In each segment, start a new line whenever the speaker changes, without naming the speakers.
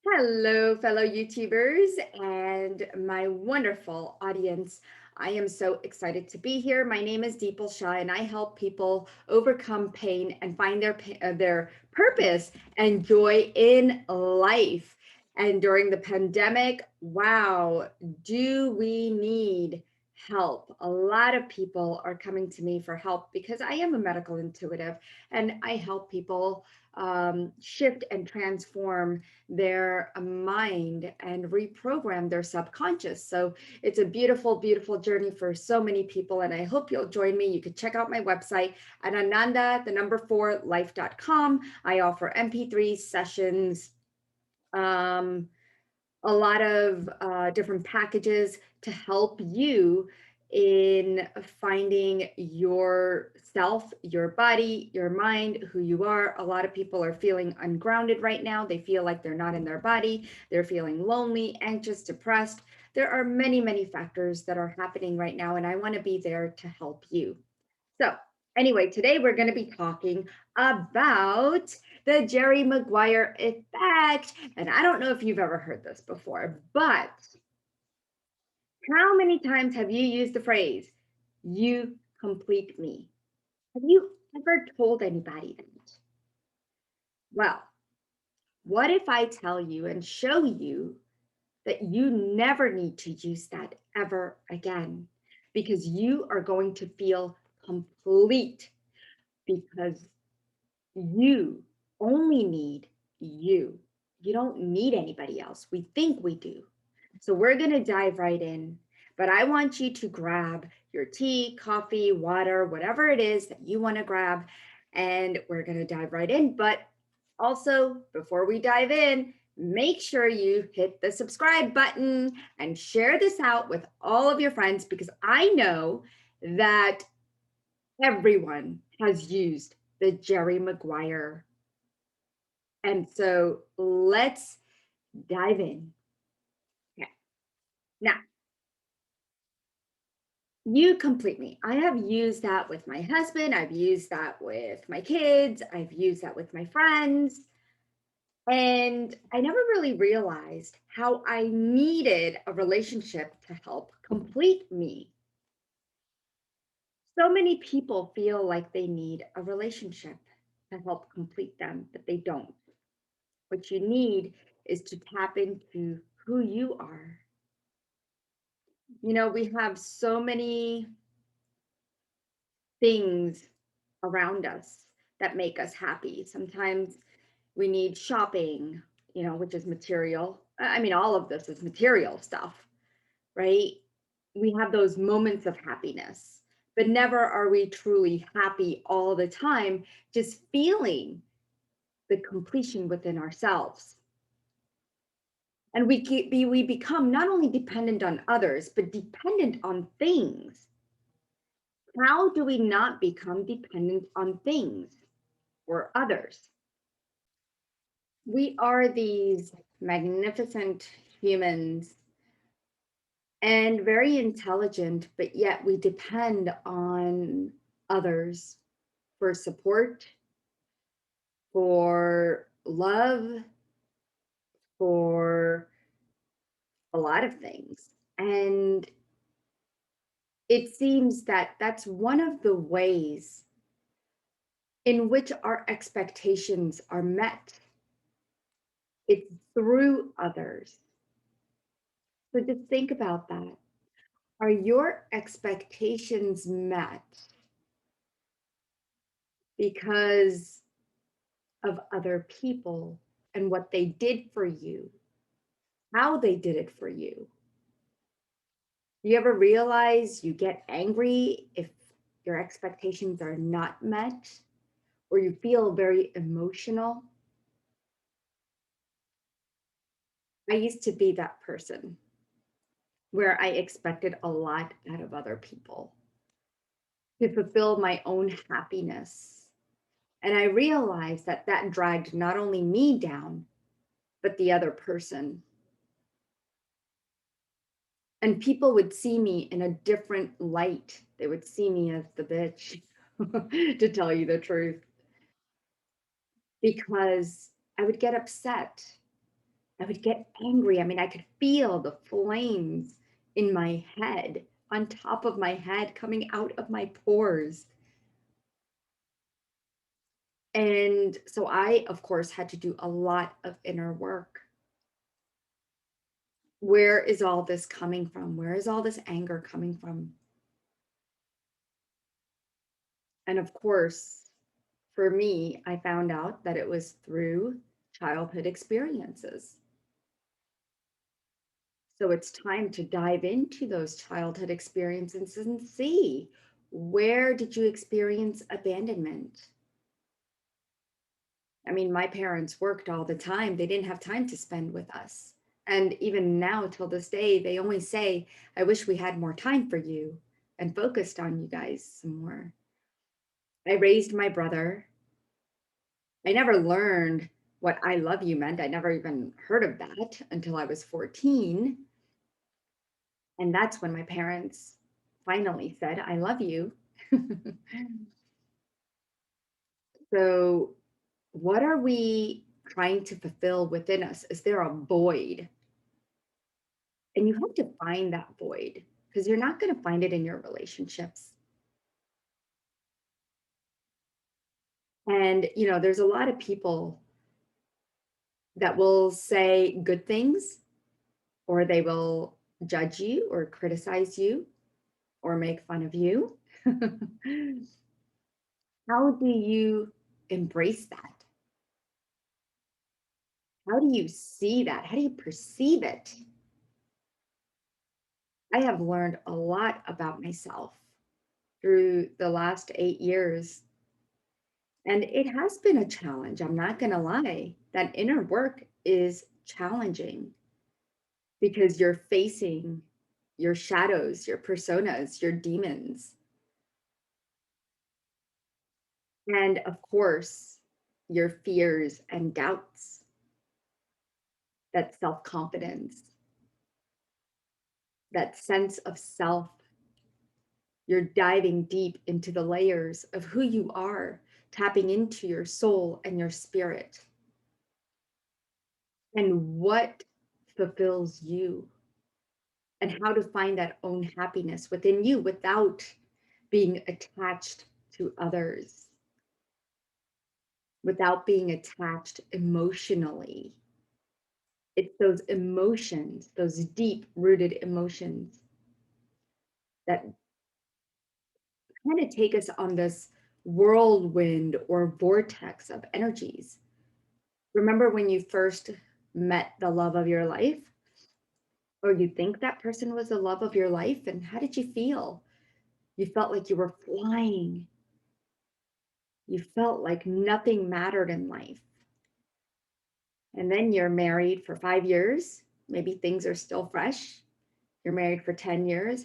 Hello, fellow YouTubers and my wonderful audience. I am so excited to be here. My name is Deepal Shah, and I help people overcome pain and find their purpose and joy in life. And during the pandemic, wow, do we need help? A lot of people are coming to me for help because I am a medical intuitive and I help people shift and transform their mind and reprogram their subconscious. So it's a beautiful, beautiful journey for so many people. And I hope you'll join me. You can check out my website at ananda4life.com. I offer MP3 sessions, a lot of different packages to help you in finding yourself, your body, your mind, who you are. A lot of people are feeling ungrounded right now. They feel like they're not in their body. They're feeling lonely, anxious, depressed. There are many, many factors that are happening right now, and I want to be there to help you. So, anyway, today we're going to be talking about the Jerry Maguire effect. And I don't know if you've ever heard this before, but how many times have you used the phrase, you complete me? Have you ever told anybody that? Well, what if I tell you and show you that you never need to use that ever again because you are going to feel complete because you only need you. You don't need anybody else. We think we do. So we're going to dive right in. But I want you to grab your tea, coffee, water, whatever it is that you want to grab. And we're going to dive right in. But also, before we dive in, make sure you hit the subscribe button and share this out with all of your friends because I know that everyone has used the Jerry Maguire. And so let's dive in. Okay. Now, you complete me. I have used that with my husband. I've used that with my kids. I've used that with my friends. And I never really realized how I needed a relationship to help complete me. So many people feel like they need a relationship to help complete them, but they don't. What you need is to tap into who you are. You know, we have so many things around us that make us happy. Sometimes we need shopping, which is material. I mean, all of this is material stuff, right? We have those moments of happiness, but never are we truly happy all the time, just feeling the completion within ourselves. And we become not only dependent on others, but dependent on things. How do we not become dependent on things or others? We are these magnificent humans and very intelligent, but yet we depend on others for support, for love, for a lot of things. And it seems that that's one of the ways in which our expectations are met. It's through others. So just think about that. Are your expectations met because of other people and what they did for you, how they did it for you? Do you ever realize you get angry if your expectations are not met or you feel very emotional? I used to be that person where I expected a lot out of other people to fulfill my own happiness. And I realized that that dragged not only me down, but the other person. And people would see me in a different light. They would see me as the bitch, to tell you the truth, because I would get upset I would get angry. I mean, I could feel the flames in my head, on top of my head, coming out of my pores. And so I, of course, had to do a lot of inner work. Where is all this coming from? Where is all this anger coming from? And of course, for me, I found out that it was through childhood experiences. So it's time to dive into those childhood experiences and see, where did you experience abandonment? I mean, my parents worked all the time. They didn't have time to spend with us. And even now, till this day, they only say, I wish we had more time for you and focused on you guys some more. I raised my brother. I never learned what I love you meant. I never even heard of that until I was 14. And that's when my parents finally said, I love you. So, what are we trying to fulfill within us? Is there a void? And you have to find that void, because you're not going to find it in your relationships. And, there's a lot of people that will say good things, or they will judge you or criticize you or make fun of you. How do you embrace that? How do you see that? How do you perceive it? I have learned a lot about myself through the last 8 years. And it has been a challenge. I'm not going to lie. That inner work is challenging because you're facing your shadows, your personas, your demons. And of course, your fears and doubts, that self confidence, that sense of self. You're diving deep into the layers of who you are, tapping into your soul and your spirit, and what fulfills you, and how to find that own happiness within you without being attached to others, without being attached emotionally. It's those emotions, those deep rooted emotions, that kind of take us on this whirlwind or vortex of energies. Remember when you first met the love of your life, or you think that person was the love of your life, and how did you feel? You felt like you were flying. You felt like nothing mattered in life. And then you're married for 5 years. Maybe things are still fresh. You're married for 10 years.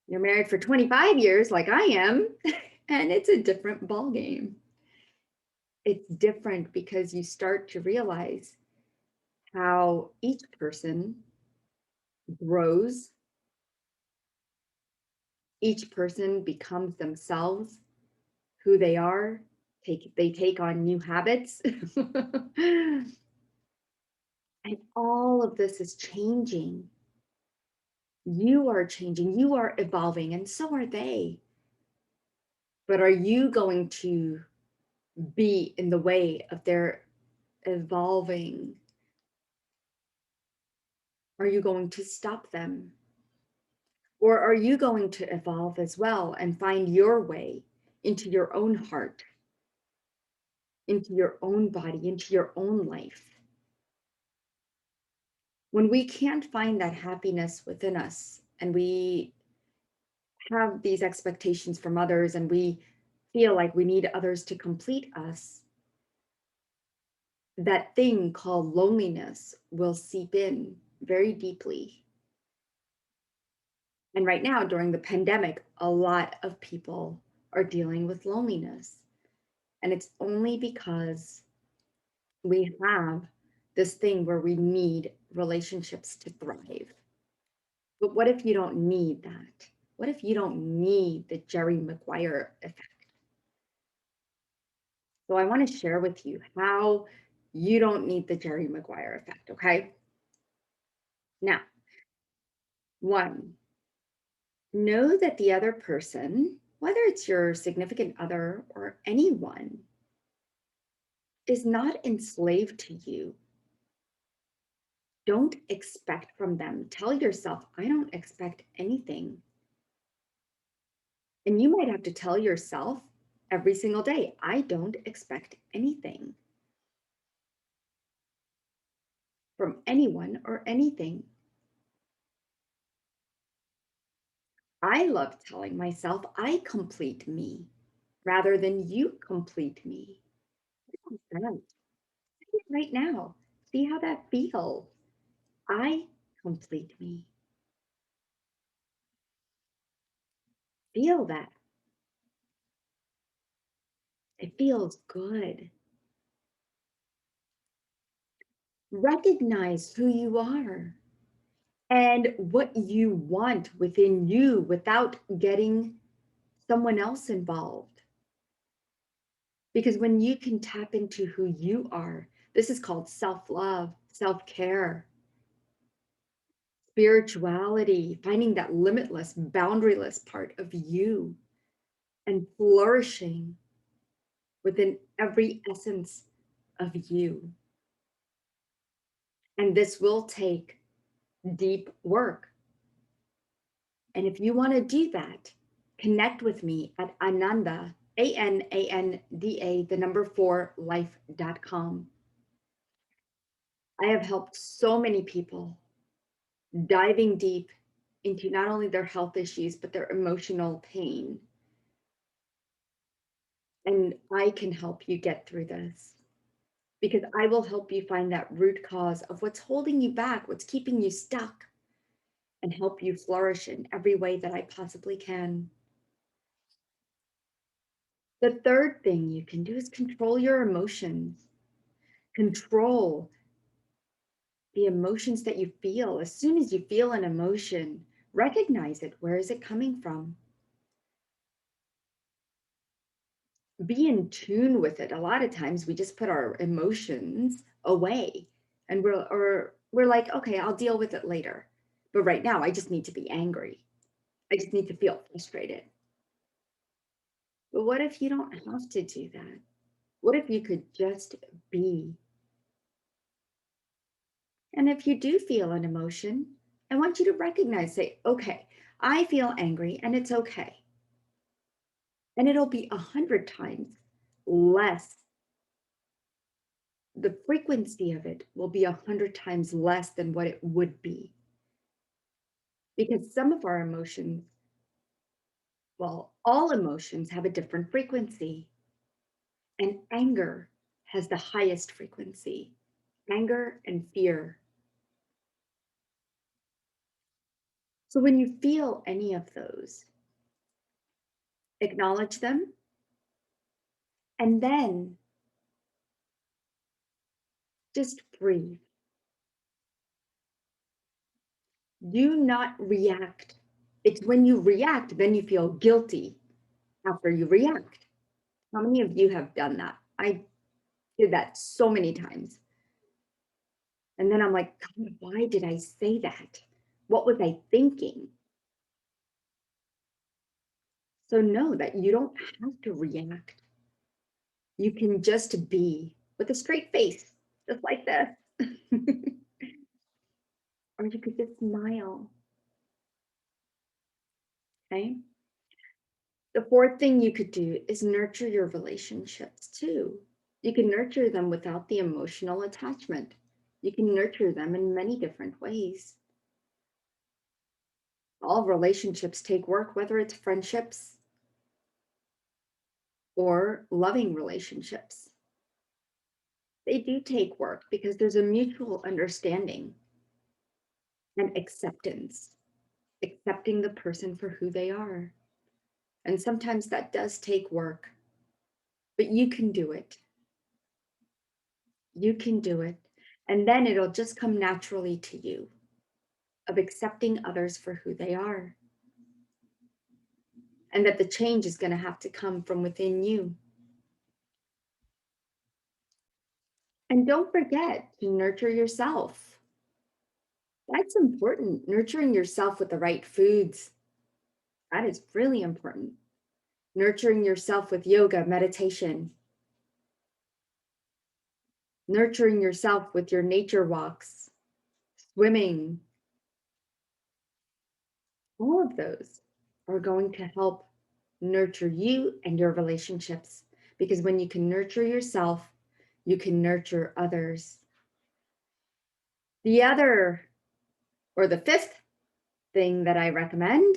You're married for 25 years, like I am, and it's a different ballgame. It's different because you start to realize how each person grows, each person becomes themselves, who they are. They take on new habits. And all of this is changing. You are changing, you are evolving, and so are they. But are you going to be in the way of their evolving? Are you going to stop them? Or are you going to evolve as well and find your way into your own heart, into your own body, into your own life? When we can't find that happiness within us, and we have these expectations from others, and we feel like we need others to complete us, that thing called loneliness will seep in very deeply. And right now, during the pandemic, a lot of people are dealing with loneliness. And it's only because we have this thing where we need relationships to thrive. But what if you don't need that? What if you don't need the Jerry Maguire effect? So I want to share with you how You don't need the Jerry Maguire effect, okay? Now, one, know that the other person, whether it's your significant other or anyone, is not enslaved to you. Don't expect from them. Tell yourself, I don't expect anything. And you might have to tell yourself every single day, I don't expect anything from anyone or anything. I love telling myself I complete me rather than you complete me. Say it right now. See how that feels. I complete me. Feel that. It feels good. Recognize who you are and what you want within you without getting someone else involved. Because when you can tap into who you are, this is called self love, self care, spirituality, finding that limitless, boundaryless part of you and flourishing within every essence of you. And this will take deep work. And if you want to do that, connect with me at Ananda, ANANDA, the number 4 life.com. I have helped so many people diving deep into not only their health issues, but their emotional pain. And I can help you get through this because I will help you find that root cause of what's holding you back, what's keeping you stuck, and help you flourish in every way that I possibly can. The third thing you can do is control your emotions. Control the emotions that you feel. As soon as you feel an emotion, recognize it. Where is it coming from? Be in tune with it. A lot of times we just put our emotions away and we're like, okay, I'll deal with it later. But right now I just need to be angry. I just need to feel frustrated. But what if you don't have to do that? What if you could just be? And if you do feel an emotion, I want you to recognize, say, okay, I feel angry and it's okay. And it'll be 100 times less. The frequency of it will be 100 times less than what it would be. Because some of our emotions, well, all emotions have a different frequency. And anger has the highest frequency. Anger and fear. So when you feel any of those, acknowledge them and then just breathe. Do not react. It's when you react, then you feel guilty after you react. How many of you have done that? I did that so many times. And then I'm like, God, why did I say that? What was I thinking? So know that you don't have to react. You can just be with a straight face, just like this. Or you could just smile. Okay. The fourth thing you could do is nurture your relationships too. You can nurture them without the emotional attachment. You can nurture them in many different ways. All relationships take work, whether it's friendships or loving relationships. They do take work because there's a mutual understanding and acceptance, accepting the person for who they are. And sometimes that does take work, but you can do it. You can do it. And then it'll just come naturally to you of accepting others for who they are. And that the change is going to have to come from within you. And don't forget to nurture yourself. That's important. Nurturing yourself with the right foods. That is really important. Nurturing yourself with yoga, meditation, nurturing yourself with your nature walks, swimming, all of those are going to help nurture you and your relationships. Because when you can nurture yourself, you can nurture others. The other, or the fifth thing that I recommend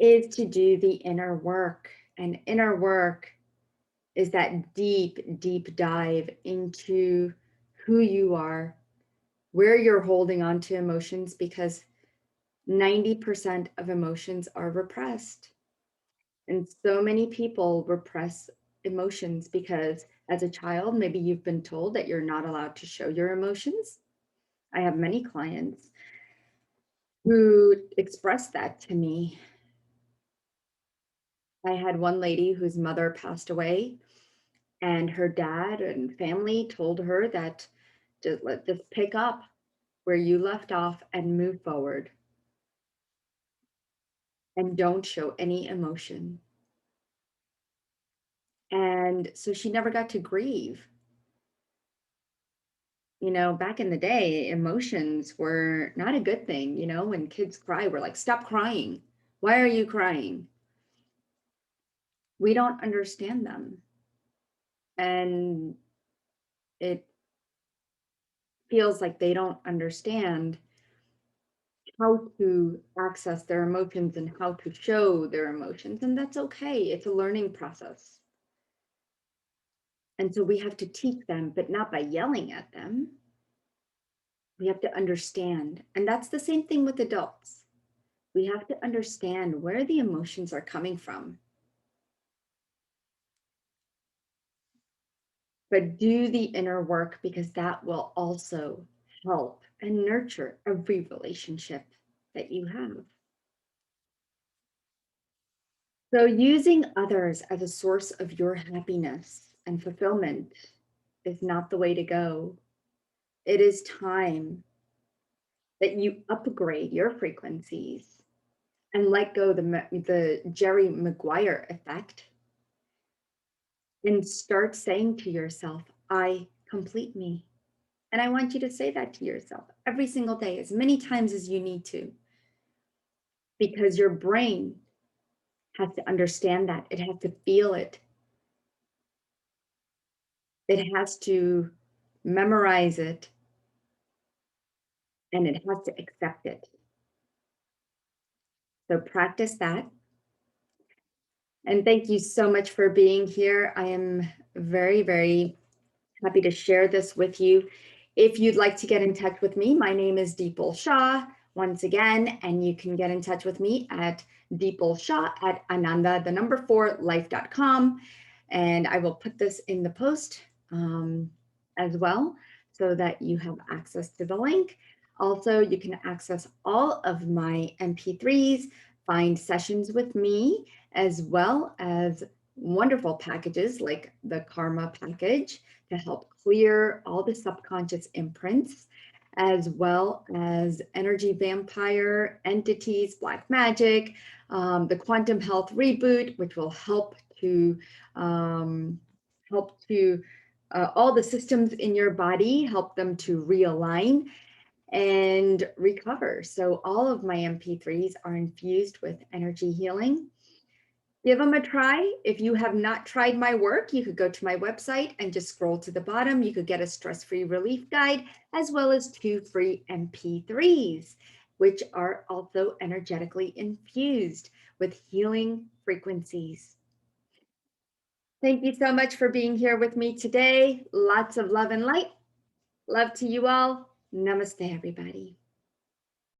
is to do the inner work. And inner work is that deep, deep dive into who you are, where you're holding on to emotions, because 90% of emotions are repressed. And so many people repress emotions because as a child, maybe you've been told that you're not allowed to show your emotions. I have many clients who express that to me. I had one lady whose mother passed away, and her dad and family told her that just pick up where you left off and move forward and don't show any emotion. And so she never got to grieve. You know, back in the day, emotions were not a good thing. You know, when kids cry, we're like, stop crying. Why are you crying? We don't understand them. And it feels like they don't understand how to access their emotions and how to show their emotions. And that's okay. It's a learning process. And so we have to teach them, but not by yelling at them. We have to understand. And that's the same thing with adults. We have to understand where the emotions are coming from. But do the inner work, because that will also help and nurture every relationship that you have. So using others as a source of your happiness and fulfillment is not the way to go. It is time that you upgrade your frequencies and let go the Jerry Maguire effect and start saying to yourself, I complete me. And I want you to say that to yourself every single day, as many times as you need to, because your brain has to understand that. It has to feel it. It has to memorize it, and it has to accept it. So practice that. And thank you so much for being here. I am very, very happy to share this with you. If you'd like to get in touch with me, my name is Deepal Shah once again, and you can get in touch with me at deepalshah@ananda, the number 4 life.com. And I will put this in the post as well so that you have access to the link. Also, you can access all of my MP3s, find sessions with me, as well as wonderful packages like the Karma package to help clear all the subconscious imprints, as well as Energy Vampire, Entities, Black Magic, the Quantum Health Reboot, which will help to all the systems in your body, help them to realign and recover. So all of my MP3s are infused with energy healing. Give them a try. If you have not tried my work, you could go to my website and just scroll to the bottom. You could get a stress-free relief guide, as well as 2 free MP3s, which are also energetically infused with healing frequencies. Thank you so much for being here with me today. Lots of love and light. Love to you all. Namaste, everybody.